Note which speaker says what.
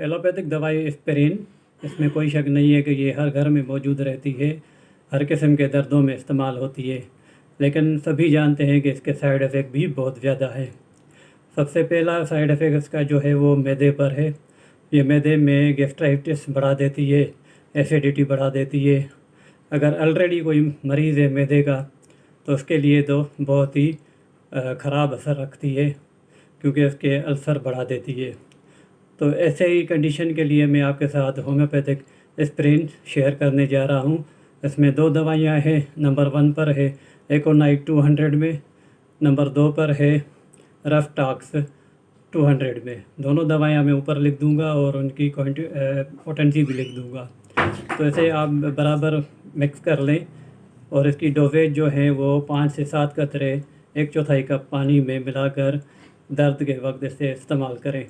Speaker 1: Allopathic दवाई aspirin, इसमें कोई शक नहीं है कि ये हर घर में मौजूद रहती है, हर किस्म के दर्दों में इस्तेमाल होती है, लेकिन सभी जानते हैं कि इसके साइड इफ़ेक्ट भी बहुत ज़्यादा है। सबसे पहला साइड इफ़ेक्ट इसका जो है वो मैदे पर है। ये मैदे में गैस्ट्राइटिस बढ़ा देती है, एसिडिटी बढ़ा देती है। अगर ऑलरेडी कोई मरीज़ है मैदे का तो उसके लिए तो बहुत ही ख़राब असर रखती है, क्योंकि उसके अल्सर बढ़ा देती है। तो ऐसे ही कंडीशन के लिए मैं आपके साथ होम्योपैथिक एस्पिरिन शेयर करने जा रहा हूँ। इसमें 2 दवाइयाँ हैं। नंबर 1 पर है एकोनाइट 200 में, नंबर 2 पर है रफटॉक्स 200 में। दोनों दवाइयाँ मैं ऊपर लिख दूँगा और उनकी पोटेंसी भी लिख दूँगा। तो ऐसे आप बराबर मिक्स कर लें और इसकी डोजेज जो है वो 5 से 7 कतरे 1/4 कप पानी में मिलाकर दर्द के वक्त इसे इस्तेमाल करें।